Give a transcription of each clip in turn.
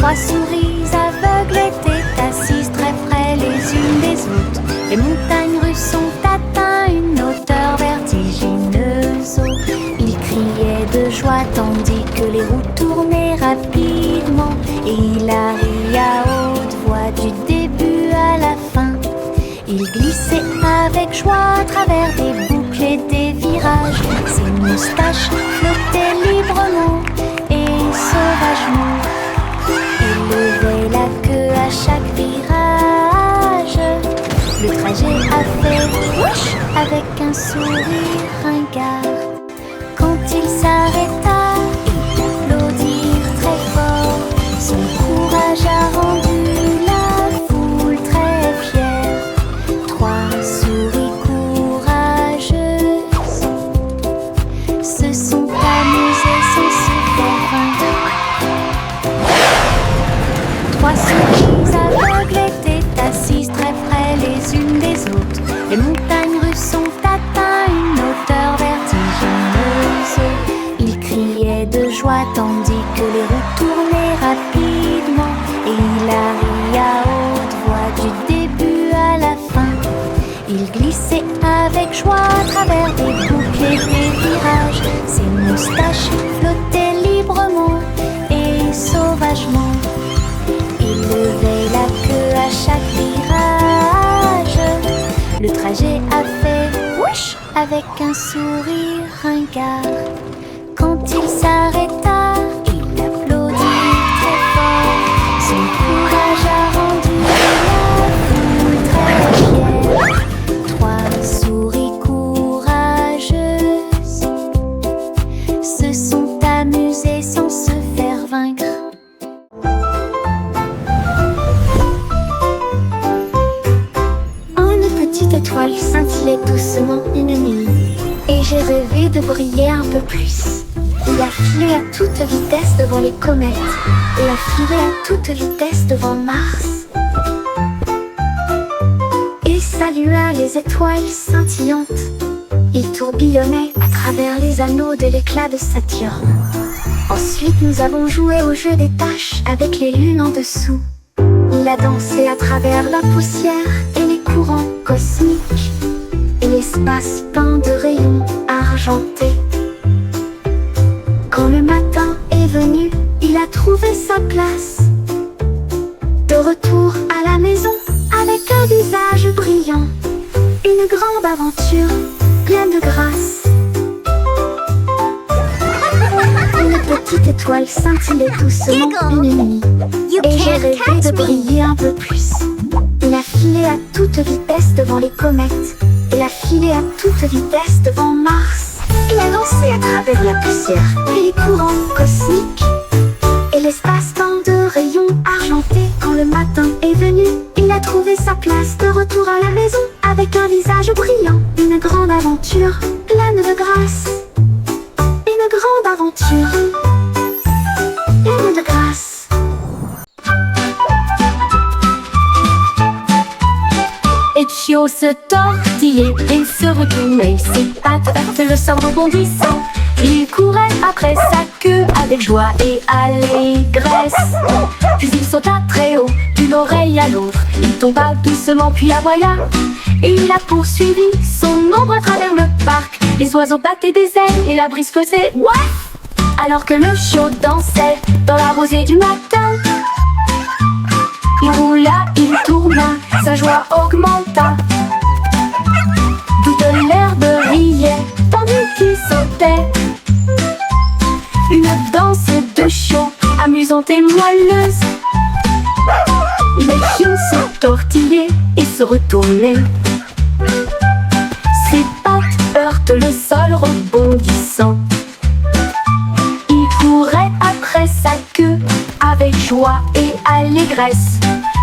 Trois souris aveugles étaient assises très près les unes des autres. Les montagnes russes ont atteint une hauteur vertigineuse. Ils criaient de joie tandis que les roues tournaient rapidement. Et Hilary à haute voix du début à la fin. Il glissait avec joie à travers des boucles et des virages. Ses moustaches flottaient librement et sauvagement. Il levait la queue à chaque virage. Le trajet a fait whoosh avec un sourire ringard. Quand il s'arrêta, il applaudit très fort. Son courage a rendu la foule très fière. Trois souris courageuses se sont amusées sans se faire vaincre. Trois souris aveugles étaient assises très près les unes des autres. Les montagnes russes ont atteint une hauteur vertigineuse. Ils criaient de joie tandis que les roues tournaient rapidement. Et Hilary à haute voix du début à la fin. Il glissait avec joie à travers des boucles et des virages. Ses moustaches flottaient librement et sauvagement. Il levait la queue à chaque virage. Le trajet a fait whoosh avec un sourire ringard. Quand il s'arrêta, il applaudit très fort. Son courage a rendu la foule très fière. Trois souris courageuses se sont amusées sans se faire vaincre. Une petite étoile scintillait doucement une nuit, et j'ai rêvé de briller un peu plus. Il a filé à toute vitesse devant les comètes, et a filé à toute vitesse devant Mars. Et salua les étoiles scintillantes. Il tourbillonnait à travers les anneaux de l'éclat de Saturne. Ensuite nous avons joué au jeu des taches avec les lunes en dessous. Il a dansé à travers la poussière et les courants cosmiques, et l'espace peint de rayons argentés. Quand le matin est venu, il a trouvé sa place. De retour à la maison, avec un visage brillant. Une grande aventure, pleine de grâce. Une petite étoile scintillait doucement une nuit, et j'ai rêvé de briller un peu plus. Il a filé à toute vitesse devant les comètes, et a filé à toute vitesse devant Mars. Il a lancé à travers la poussière et les courants cosmiques, et l'espace-temps de rayons argentés. Quand le matin est venu, il a trouvé sa place. De retour à la maison, avec un visage brillant. Une grande aventure, pleine de grâce. Une grande aventure, pleine de grâce. Etchio se tortillait et se retournait, ses pattes heurtaient le sol rebondissant. Il courait après sa queue avec joie et allégresse. Puis il sauta très haut, d'une oreille à l'autre. Il tomba doucement puis aboya. Et il a poursuivi son ombre à travers le parc. Les oiseaux battaient des ailes et la brise faisait ouaf. Alors que le chiot dansait dans la rosée du matin. Il roula, il tourna, sa joie augmenta. Toute l'herbe riait, tandis qu'il sautait. Une danse de chiot, amusante et moelleuse. Les chiots se tortillaient et se retournaient. Ses pattes heurtent le sol rebondissant. Il courait après sa queue avec joie et allégresse.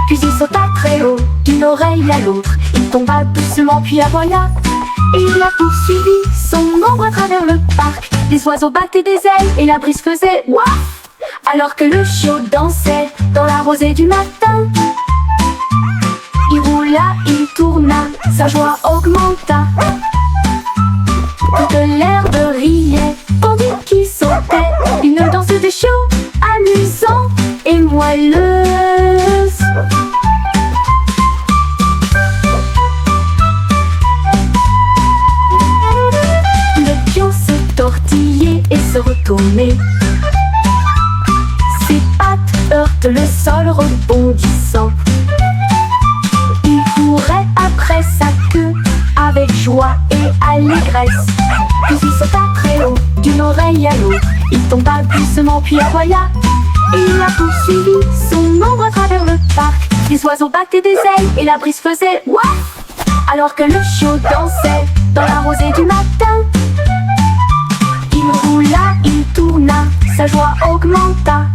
Puis il sauta très haut, d'une oreille à l'autre. Il tomba doucement puis aboya. Et il a poursuivi son ombre à travers le parc. Les oiseaux battaient des ailes et la brise faisait ouaf. Alors que le chiot dansait dans la rosée du matin. Il roula, il tourna, sa joie augmenta. Toute l'herbe riait, tandis qu'il sautait. Une danse de chiot, amusant et moelleuse. Le pion se tortillait et se retournait. Ses pattes heurtent le sol rebondissant. Il courait après sa queue avec joie et allégresse. Puis il sauta très haut d'une oreille à l'autre. Il tomba doucement puis aboya. Et il a poursuivi son ombre à travers le parc. Les oiseaux battaient des ailes et la brise faisait ouaf. Alors que le chiot dansait dans la rosée du matin. Il roula, il tourna, sa joie augmenta.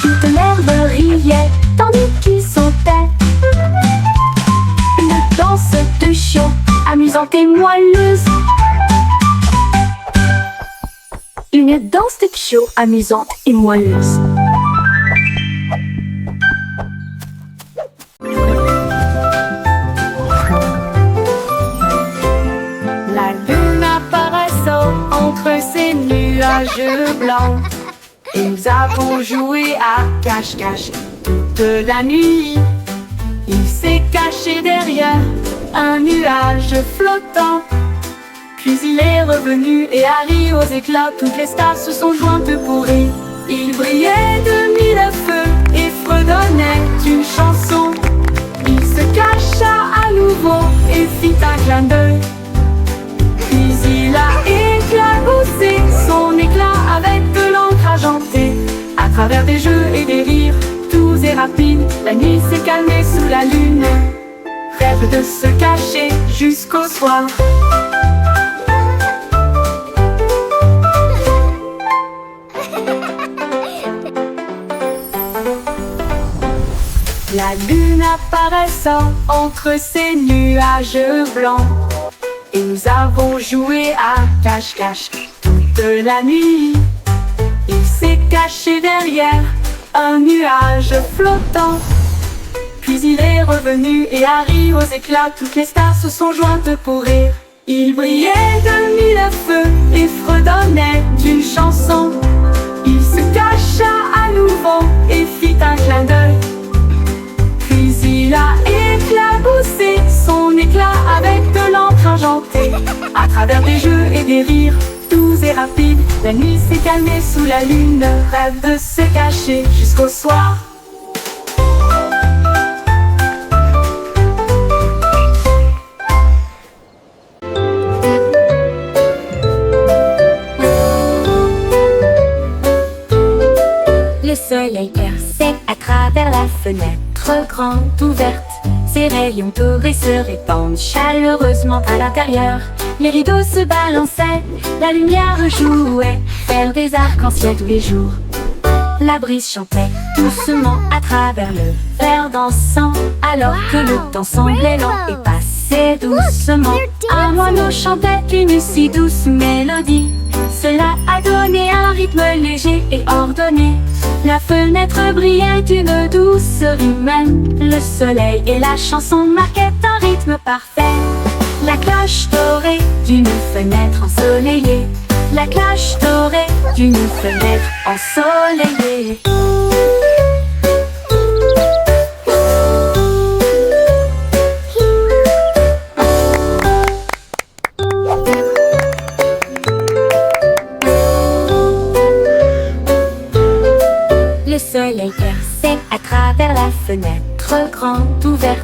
Toute l'herbe riait tandis qu'il sautait. Une danse de chiot amusante et moelleuse. Une danse de chiot amusante et moelleuse. La lune apparaissant entre ces nuages blancs. Et nous avons joué à cache-cache toute la nuit. Il s'est caché derrière un nuage flottant. Puis il est revenu et Harry aux éclats. Toutes les stars se sont jointes pour rire. Il brillait de mille feux et fredonnait une chanson. Il se cacha à nouveau et fit un clin d'œil. Puis il a éclaboussé son éclat avec de l'encre argentée. À travers des jeux et des rires, doux et rapides, la nuit s'est calmée sous la lune. Rêve de se cacher jusqu'au soir. La lune apparaissant entre ces nuages blancs. Et nous avons joué à cache-cache toute la nuit. Il s'est caché derrière un nuage flottant. Puis il est revenu et Harry aux éclats. Toutes les stars se sont jointes pour rire. Il brillait de mille feux et fredonnait d'une chanson. Il se cacha à nouveau et fit un clin d'œil. Puis il a éclaboussé son éclat avec de l'encre argentée. À travers des jeux et des rires, doux et rapides, la nuit s'est calmée sous la lune. Rêve de se cacher jusqu'au soir. Le soleil perçait à travers la fenêtre grande ouverte. Ses rayons dorés se répandent chaleureusement à l'intérieur. Les rideaux se balançaient, la lumière jouait, faire des arcs-en-ciel tous les jours. La brise chantait doucement à travers le verre dansant, alors que le temps semblait lent et passait doucement. Un moineau chantait une si douce mélodie. Cela a donné un rythme léger et ordonné. La fenêtre brillait d'une douceur humaine. Le soleil et la chanson marquaient un rythme parfait. La cloche dorée d'une fenêtre ensoleillée. La cloche dorée d'une fenêtre ensoleillée. Le soleil perçait à travers la fenêtre grande ouverte.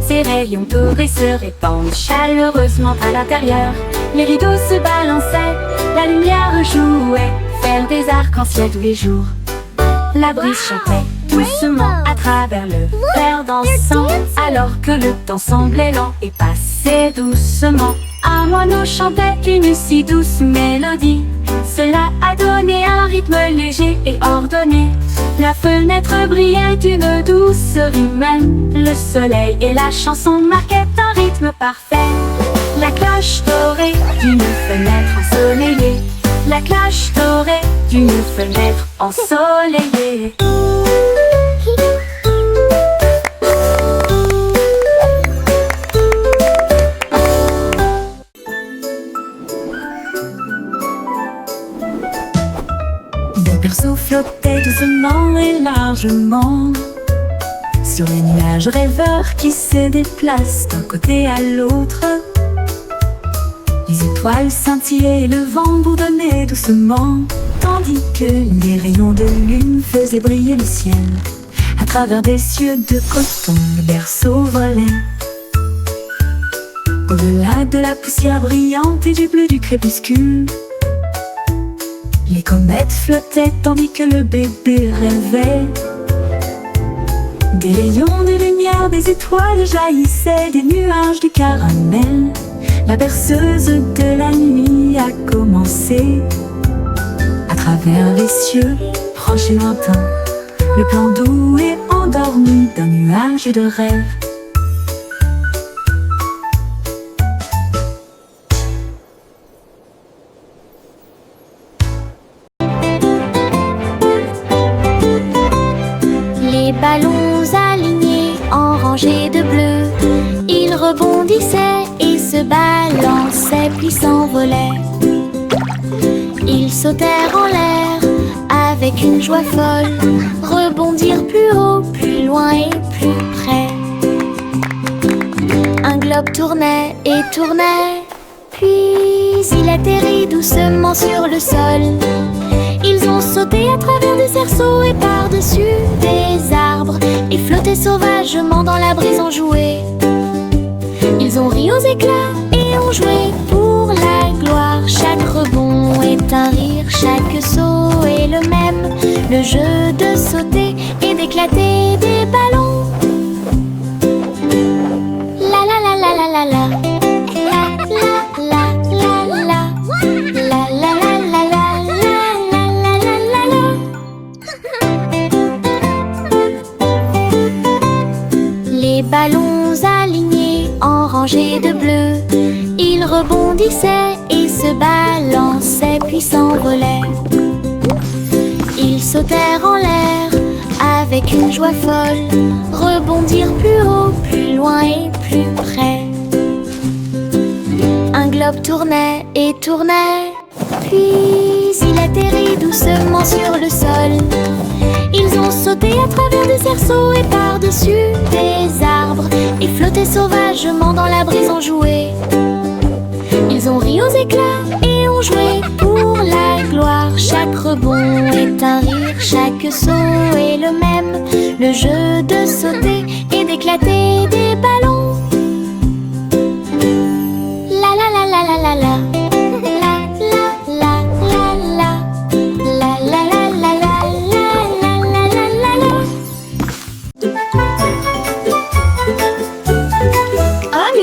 Ses rayons dorés se répandent chaleureusement à l'intérieur. Les rideaux se balançaient, la lumière jouait, faire des arcs-en-ciel tous les jours. La brise chantait doucement à travers le verre dansant, alors que le temps semblait lent et passait doucement. Un moineau chantait une si douce mélodie. Cela a donné un rythme léger et ordonné. La fenêtre brillait d'une douceur humaine. Le soleil et la chanson marquaient un rythme parfait. La cloche dorée d'une fenêtre ensoleillée. La cloche dorée d'une fenêtre ensoleillée. Le berceau flottait doucement long et largement sur les nuages rêveurs qui se déplacent d'un côté à l'autre. Les étoiles scintillaient et le vent bourdonnait doucement, tandis que les rayons de lune faisaient briller le ciel. À travers des cieux de coton, le berceau volait. Au-delà de la poussière brillante et du bleu du crépuscule, les comètes flottaient tandis que le bébé rêvait. Des rayons de lumière, des étoiles jaillissaient, des nuages de caramel. La berceuse de la nuit a commencé. À travers les cieux, proches et lointains, le plan doux et endormi d'un nuage de rêve. Les ballons alignés en rangées de bleu, ils rebondissaient et se balançaient puis s'envolaient. Ils sautèrent en l'air avec une joie folle, rebondirent plus haut, plus loin et plus près. Un globe tournait et tournait, puis il atterrit doucement sur le sol. Ils ont sauté à travers des cerceaux et par-dessus des arbres, et flotté sauvagement dans la brise en jouet. Ils ont ri aux éclats et ont joué pour la gloire. Chaque rebond est un rire, chaque saut est le même. Le jeu de sauter et d'éclater des ballons. La la la la la la la. Les ballons alignés en rangées de bleu, ils rebondissaient et se balançaient puis s'envolaient. Ils sautèrent en l'air avec une joie folle, rebondirent plus haut, plus loin et plus près. Un globe tournait et tournait, puis il atterrit doucement sur le sol. Ils ont sauté à travers des cerceaux et par-dessus des arbres, et flotté sauvagement dans la brise en jouet. Ils ont ri aux éclats et ont joué pour la gloire. Chaque rebond est un rire, chaque saut est le même. Le jeu de sauter et d'éclater des ballons. La la la la la la la.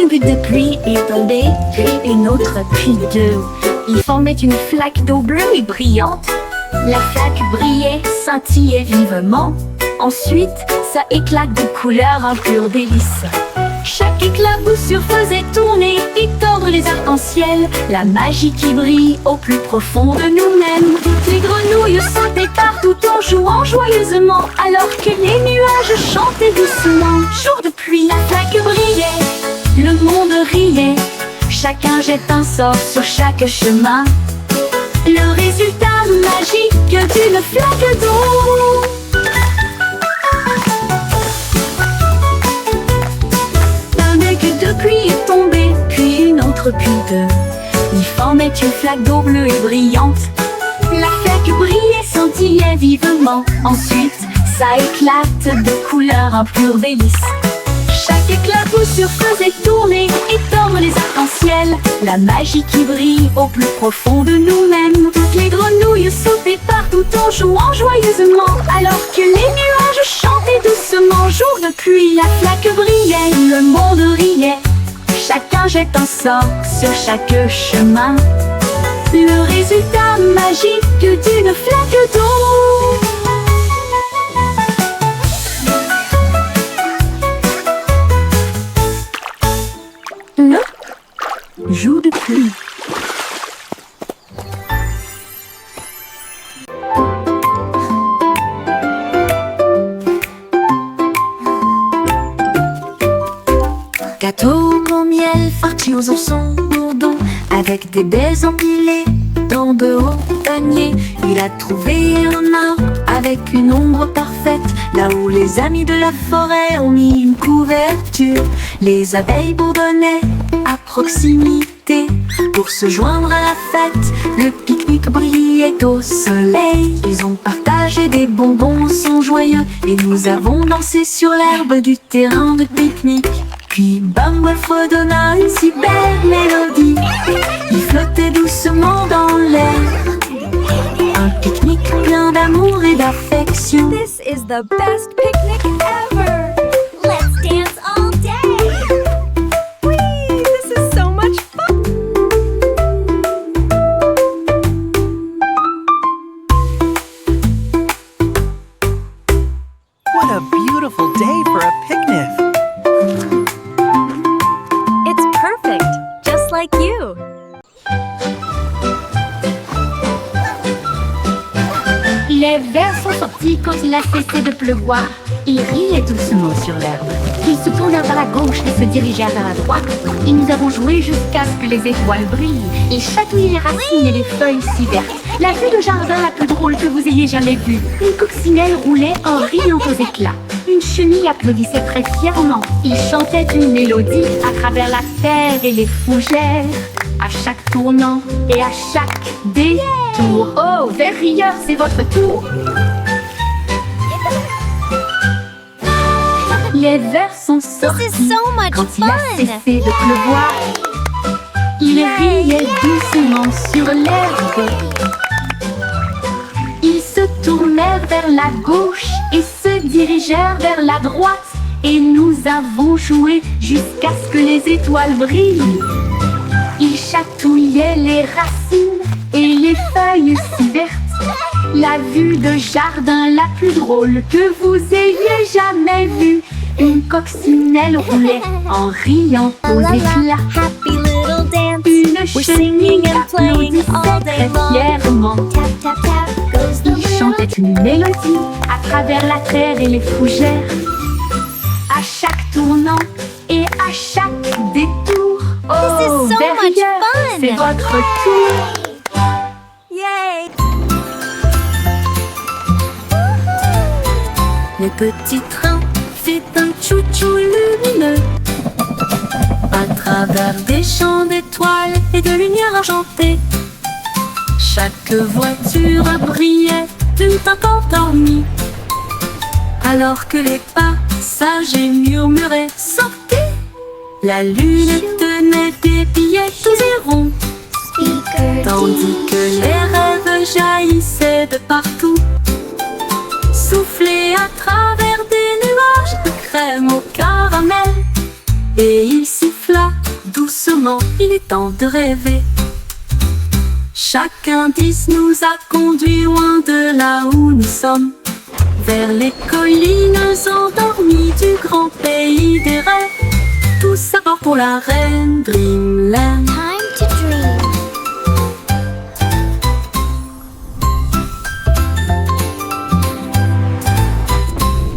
Une butte de pluie est tombée, puis une autre, puis deux. Ils formaient une flaque d'eau bleue et brillante. La flaque brillait, scintillait vivement. Ensuite, ça éclate de couleurs, un pur délice. Chaque éclaboussure faisait tourner et tordre les arcs-en-ciel. La magie qui brille au plus profond de nous-mêmes. Toutes les grenouilles sautaient partout en jouant joyeusement, alors que les nuages chantaient doucement. Jour de pluie, la flaque brillait, le monde riait, chacun jette un sort sur chaque chemin. Le résultat magique d'une flaque d'eau. Un bec de pluie est tombé, puis une autre, puis deux. Ils formaient une flaque d'eau bleue et brillante. La flaque brillait, scintillait vivement. Ensuite, ça éclate de couleurs, un pur délice. Chaque éclaboussure faisait tourner et tordre les arcs-en-ciel. La magie qui brille au plus profond de nous-mêmes. Toutes les grenouilles sautaient partout en jouant joyeusement, alors que les nuages chantaient doucement. Jour de pluie, la flaque brillait, le monde riait. Chacun jette un sort sur chaque chemin. Le résultat magique d'une flaque d'eau. Jour de pluie. Gâteau au miel, farci aux oursons bourdons, avec des baies empilées dans de hauts paniers. Il a trouvé un arbre avec une ombre parfaite, là où les amis de la forêt ont mis une couverture. Les abeilles bourdonnaient à proximité pour se joindre à la fête. Le pique-nique brillait au soleil. Ils ont partagé des bonbons, sont joyeux, et nous avons dansé sur l'herbe du terrain de pique-nique. Puis Bumble fredonna une si belle mélodie. Il flottait doucement dans l'air. Un pique-nique plein d'amour et d'affection. This is the best picnic ever! Let's dance all day! Whee! This is so much fun! What a beautiful day for a picnic! It's perfect, just like you! Les vers sont sortis quand il a cessé de pleuvoir. Ils riaient doucement sur l'herbe. Ils se tournèrent vers la gauche et se dirigèrent vers la droite. Et nous avons joué jusqu'à ce que les étoiles brillent. Ils chatouillaient les racines et les feuilles si vertes. La vue de jardin la plus drôle que vous ayez jamais vue. Une coccinelle roulait en riant aux éclats. Une chenille applaudissait très fièrement. Ils chantaient une mélodie à travers la terre et les fougères. À chaque tournant et à chaque détour. Oh, vers rieur, c'est votre tour. Les vers sont sortis This is so much quand il a fun. cessé de pleuvoir. Ils riaient doucement sur l'herbe. Ils se tournèrent vers la gauche et se dirigèrent vers la droite. Et nous avons joué jusqu'à ce que les étoiles brillent. Ils chatouillaient les racines et les feuilles si vertes. La vue de jardin la plus drôle que vous ayez jamais vue. Une coccinelle roulait en riant aux éclats. Happy little dance. Une We're chenille singing and playing all applaudissait day très long. fièrement. Tap, tap, tap goes the Il little chantait une mélodie à travers la terre et les fougères. À chaque tournant et à chaque détour. Oh, This is so much derrière, fun. c'est votre tour. Yay! Le petit train fait un chou-chou lumineux à travers des champs d'étoiles et de lumière argentée. Chaque voiture brillait d'une teinte endormie, alors que les passagers murmuraient « Sortez !» La lune tenait des billets tous et ronds, Speaker tandis que les rêves jaillissaient de partout, soufflés à travers des nuages de crème au caramel. Et il siffla doucement, il est temps de rêver. Chaque indice nous a conduits loin de là où nous sommes, vers les collines endormies du grand pays des rêves. Tous à bord pour la reine Dreamland. Time to dream.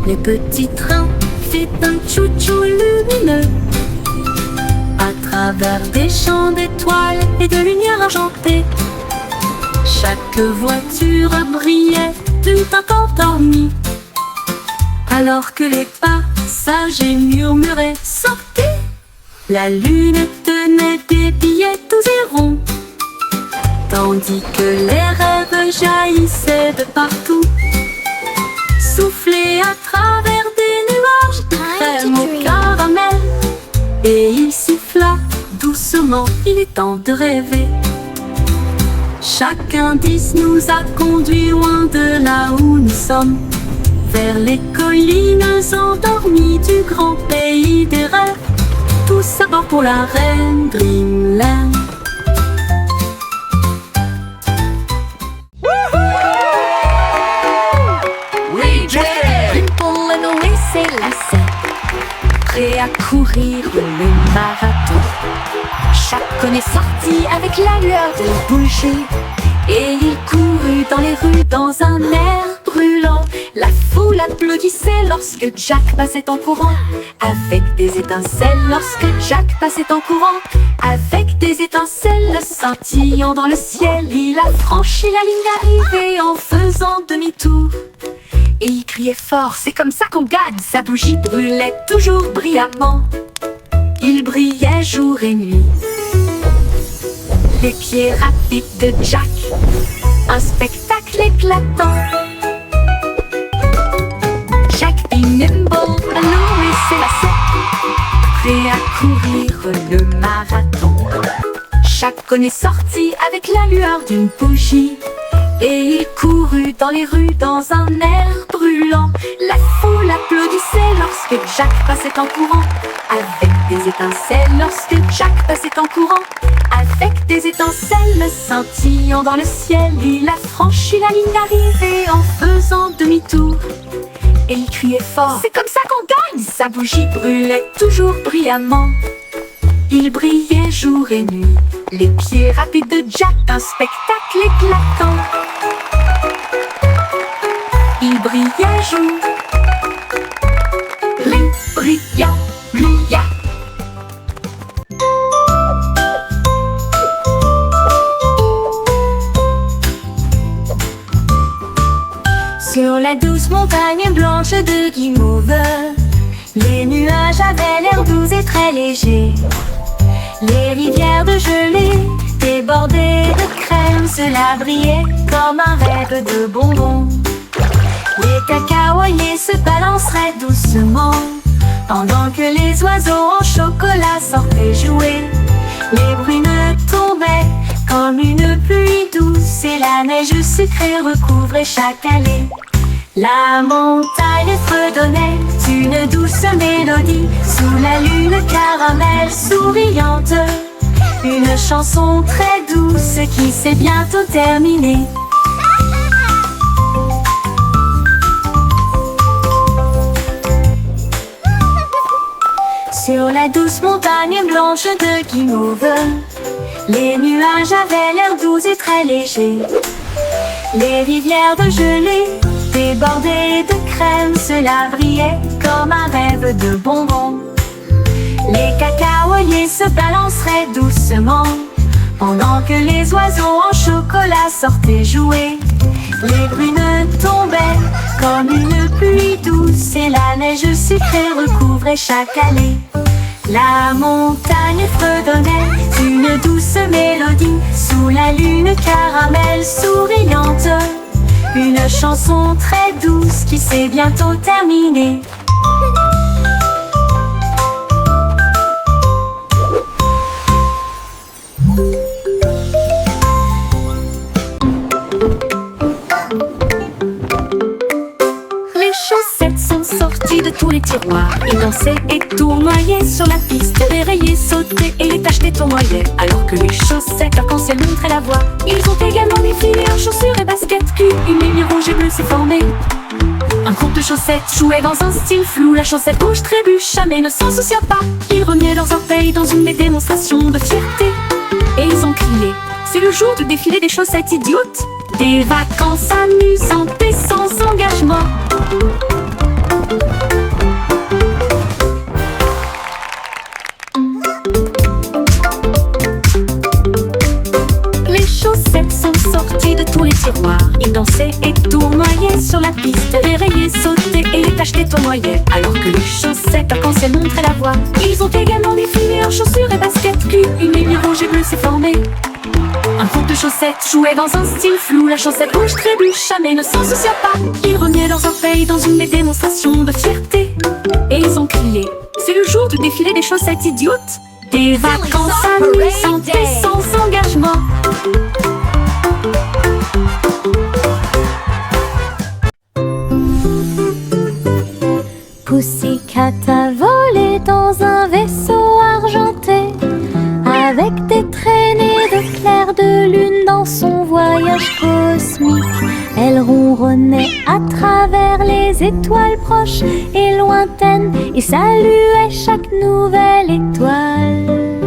Le petit train fait un chou-chou lumineux à travers des champs d'étoiles et de lumière argentée. Chaque voiture brillait d'une teinte endormie, alors que les passagers murmuraient « Sortez !» La lune tenait des billets tous et ronds, tandis que les rêves jaillissaient de partout, soufflés à travers des nuages de crème au caramel. Et il siffla doucement, il est temps de rêver. Chaque indice nous a conduits loin de là où nous sommes, vers les collines endormies du grand pays des rêves. Tous à bord pour la reine Dreamland. We did it! Pour le nouer ses lacets, prêt à courir le marathon. Chacun est sorti avec la lueur de bougie, et il courut dans les rues dans un air brûlant. brûlant. La foule applaudissait lorsque Jack passait en courant. Avec des étincelles lorsque Jack passait en courant. Avec des étincelles scintillant dans le ciel, il a franchi la ligne d'arrivée en faisant demi-tour. Et il criait fort, c'est comme ça qu'on gagne. Sa bougie brûlait toujours brillamment. Il brillait jour et nuit. Les pieds rapides de Jack, un spectacle éclatant. Jack Nimble, Baloo et Sébastien, prêts à courir le marathon. Jack est sorti avec la lueur d'une bougie, et il courut dans les rues dans un air brûlant. La foule applaudissait lorsque Jack passait en courant. Avec des étincelles lorsque Jack passait en courant. Avec des étincelles scintillant dans le ciel, il a franchi la ligne d'arrivée en faisant demi-tour. Et il criait fort, c'est comme ça qu'on gagne. Sa bougie brûlait toujours brillamment. Il brillait jour et nuit. Les pieds rapides de Jack, un spectacle éclatant. Il brillait jour et brillant, brillant. Sur la douce montagne blanche de Game-Over, les nuages avaient l'air doux et très légers. Les rivières de gelée débordées de crème, cela brillait comme un rêve de bonbons. Les cacaoyers se balanceraient doucement pendant que les oiseaux en chocolat sortaient jouer. Les brunes tombaient comme une pluie douce et la neige sucrée recouvrait chaque allée. La montagne fredonnait une douce mélodie sous la lune caramel souriante. Une chanson très douce qui s'est bientôt terminée. Sur la douce montagne blanche de Game-Over, les nuages avaient l'air doux et très légers. Les rivières de gelée débordées de crème, cela brillait comme un rêve de bonbons. Les cacaoyers se balanceraient doucement pendant que les oiseaux en chocolat sortaient jouer. Les brunes tombaient comme une pluie douce et la neige sucrée recouvrait chaque allée. La montagne fredonnait une douce mélodie sous la lune caramel souriante. Une chanson très douce qui s'est bientôt terminée. Les chaussettes sont sorties de tous les tiroirs. Ils dansaient et tournoyaient sur la piste. Dérayaient, sautaient et les taches les tournoyaient. Alors que les chaussettes arc-en-ciel montraient la voie. Ils ont également défilé en chaussures et baskets. Puis une ligne rouge et bleue s'est formée. Un groupe de chaussettes jouait dans un style flou. La chaussette rouge trébucha mais ne s'en soucia pas. Ils remuaient leurs orteils dans une démonstration de fierté. Et ils ont crié, c'est le jour du défilé des chaussettes idiotes. Des vacances amusantes et sans engagement. Les chaussettes sont sorties de tous les tiroirs. Ils dansaient et tournoyaient sur la piste. Dérayaient, sautaient et les taches les tournoyaient. Alors que les chaussettes arc-en-ciel montraient la voie. Ils ont également défilé en chaussures et baskets. Puis une ligne rouge et bleue s'est formée. Un groupe de chaussettes jouait dans un style flou. La chaussette rouge trébucha mais ne s'en soucia pas. Ils remuaient leurs orteils dans une démonstration de fierté. Et ils ont crié, c'est le jour du défilé des chaussettes idiotes. Des vacances amusantes et sans engagement. Pussycat a volé dans un vaisseau argenté, avec des traînées de clair de lune dans son voyage cosmique. Elle ronronnait à travers les étoiles proches et lointaines et saluait chaque nouvelle étoile.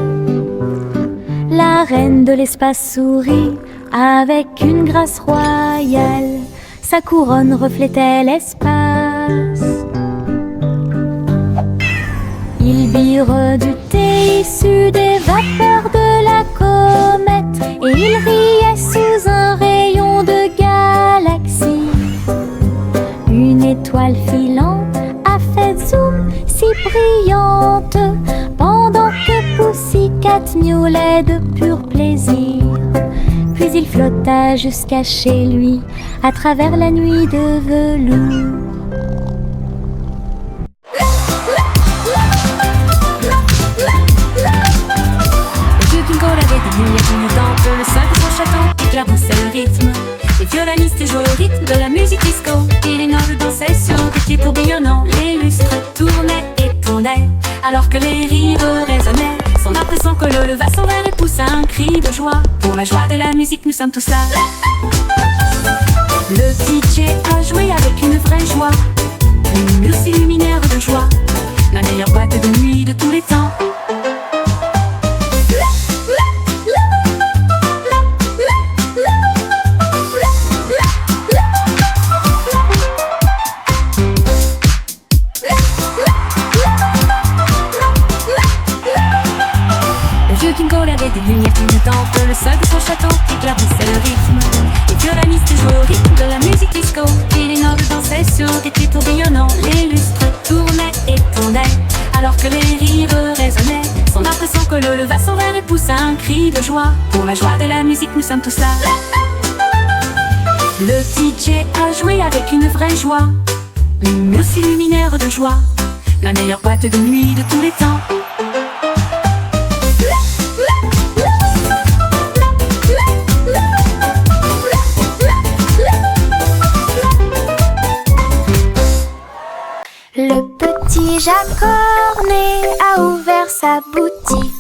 La reine de l'espace sourit avec une grâce royale. sa couronne reflétait l'espace. Il bir du thé issu des vapeurs de la comète, et il riait sous un rayon de galaxie. Une étoile filante a fait zoom si brillante, pendant que Pussycat miaulait de pur plaisir. Puis il flotta jusqu'à chez lui, à travers la nuit de velours. Le sol de son château éclaboussait le rythme. Les violonistes jouaient au rythme de la musique disco, et les nobles dansaient sur des pieds tourbillonnants. Les lustres tournaient et tournaient, alors que les rires résonnaient. Son âme et son colo leva son verre et poussa un cri de joie. Pour la joie de la musique, nous sommes tous là. Le DJ a joué avec une vraie joie, une muse luminaire de joie, la meilleure boîte de nuit de tous les temps. Des lumières clignotantes, le sol de son château éclaboussait le rythme. Les violonistes jouaient au rythme de la musique disco, et les nobles dansaient sur des pieds tourbillonnants. Les lustres tournaient et tournaient, alors que les rires résonnaient. Son âme et son colo leva son verre et poussa un cri de joie. Pour la joie de la musique, nous sommes tous là. Le DJ a joué avec une vraie joie, une muse luminaire de joie, la meilleure boîte de nuit de tous les temps. Le petit Jacques Cornet a ouvert sa boutique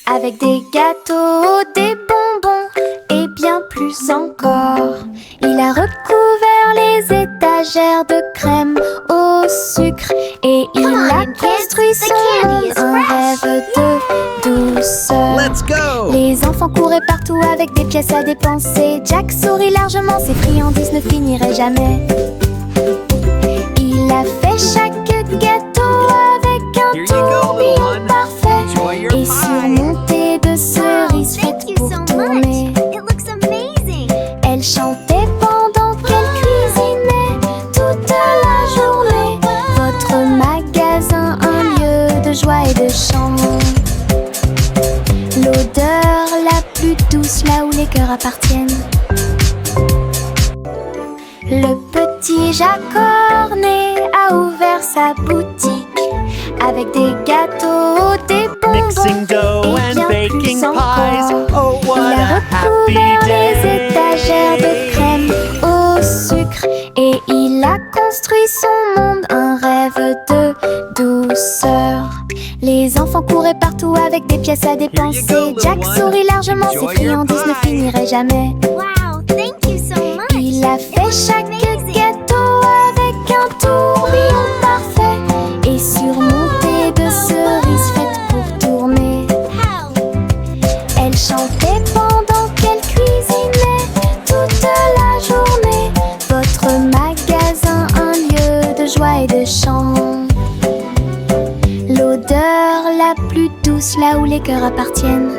avec des gâteaux, des bonbons et bien plus encore. Il a recouvert les étagères de crème au sucre et il a construit son monde, un rêve de douceur. Let's go! Les enfants couraient partout avec des pièces à dépenser. Jack sourit largement, ses friandises ne finiraient jamais. Il a fait chaque gâteau avec un tourbillon parfait et surmonté de cerises faites pour tourner. Elle chantait pendant qu'elle cuisinait toute la journée. Votre magasin, un lieu de joie et de chant. L'odeur la plus douce là où les cœurs appartiennent. Le petit Jacques Cornet a ouvert sa boutique avec des gâteaux, des Mixing dough bonbons and et bien baking plus pies. encore. Oh, what Il a a happy recouvert les day! étagères de crème au sucre et il a construit son monde, un rêve de douceur. Les enfants couraient partout avec des pièces à dépenser. little Jack one. sourit largement, ses Enjoy your friandises ne pie. finiraient jamais. Wow, thank you so much. Il a fait chaque amazing. gâteau avec un tourbillon parfait et surmonté de cerises faites pour tourner. How? Elle chantait pendant qu'elle cuisinait toute la journée. Votre magasin, un lieu de joie et de chant. L'odeur la plus douce là où les cœurs appartiennent.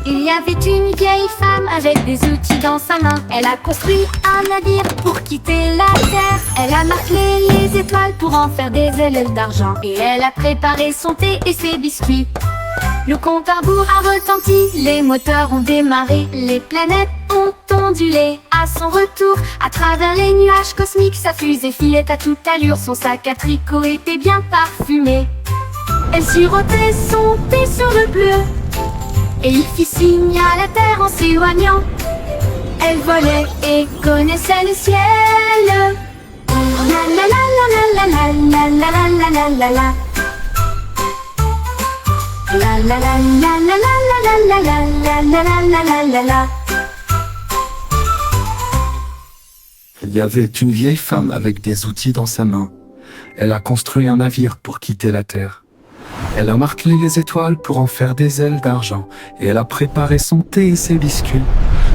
Il y avait une vieille femme avec des outils dans sa main. Elle a construit un navire pour quitter la terre. Elle a marqué les étoiles pour en faire des ailes d'argent. Et elle a préparé son thé et ses biscuits. Le compte à rebours a retenti, les moteurs ont démarré. Les planètes ont ondulé à son retour. À travers les nuages cosmiques, sa fusée filait à toute allure. Son sac à tricot était bien parfumé. Elle sirotait son thé sur le bleu et il fit signe à la terre en s'éloignant. Elle volait et connaissait le ciel. La la la la la la la la la la la la. La la la la la la la la la la la la la la la. Il y avait une vieille femme avec des outils dans sa main. Elle a construit un navire pour quitter la terre. Elle a martelé les étoiles pour en faire des ailes d'argent, et elle a préparé son thé et ses biscuits.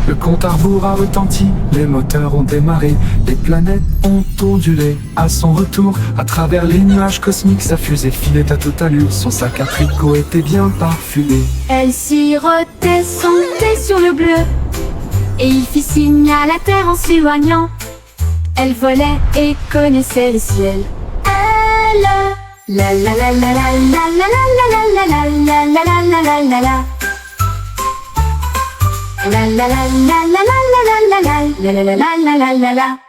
Le compte à rebours a retenti, les moteurs ont démarré, les planètes ont ondulé. À son retour, à travers les nuages cosmiques, sa fusée filait à toute allure, son sac à tricot était bien parfumé. Elle sirotait son thé sur le bleu, et il fit signe à la terre en s'éloignant. Elle volait et connaissait le ciel. Elle, la la la la la la la la la la la la la la la la la. La la la la la la la la la la la la la la la la la.